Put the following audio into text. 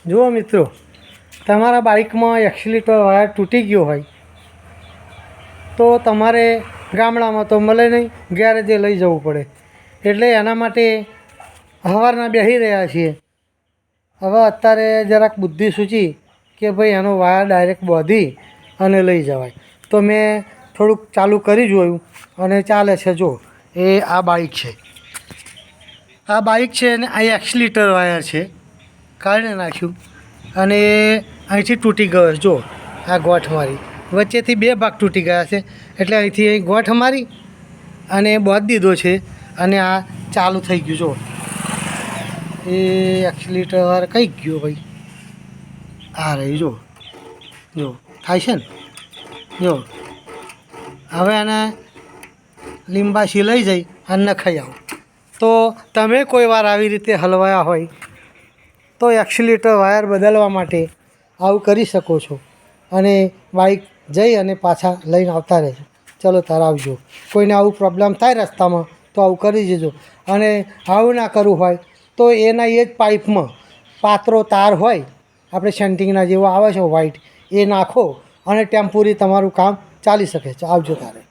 જુઓ મિત્રો, તમારા બાઇકમાં એક્સિલેટર વાયર તૂટી ગયો હોય તો તમારે ગામડામાં તો મળે નહીં, ગેરેજે લઈ જવું પડે. એટલે એના માટે સવારના બેસી રહ્યા છીએ. હવે અત્યારે જરાક બુદ્ધિ સૂચી કે ભાઈ એનો વાયર ડાયરેક્ટ બાંધી અને લઈ જવાય. તો મેં થોડુંક ચાલુ કરી જોયું અને ચાલે છે. જો એ આ બાઇક છે, આ બાઇક છે અને આ એક્સિલેટર વાયર છે, કાઢી નાખ્યું અને અહીંથી તૂટી ગયો. જો આ ગોઠ મારી વચ્ચેથી બે ભાગ તૂટી ગયા છે, એટલે અહીંથી અહીં ગોઠ મારી અને બાંધી દીધો છે અને આ ચાલુ થઈ ગયું. જો એ એક્સિલેટર વાયર કઈ ગયો ભાઈ, આ રહી. જો થાય છે ને. જો હવે આને લીંબાસી લઈ જઈ અને નખાઈ આવો. તો તમે કોઈ વાર આવી રીતે હલવાયા હોય તો એક્સિલેટર વાયર બદલવા માટે આવું કરી શકો છો અને બાઇક જઈ અને પાછા લઈને આવતા રહેજો. ચલો તાર આવજો. કોઈને આવું પ્રોબ્લેમ થાય રસ્તામાં તો આવું કરી દેજો. અને આવું ના કરવું હોય તો એના એ જ પાઇપમાં પાતળો તાર હોય, આપણે સેન્ટિંગના જેવો આવે છે વ્હાઈટ, એ નાખો અને ટેમ્પોરી તમારું કામ ચાલી શકે છે. આવજો તારે.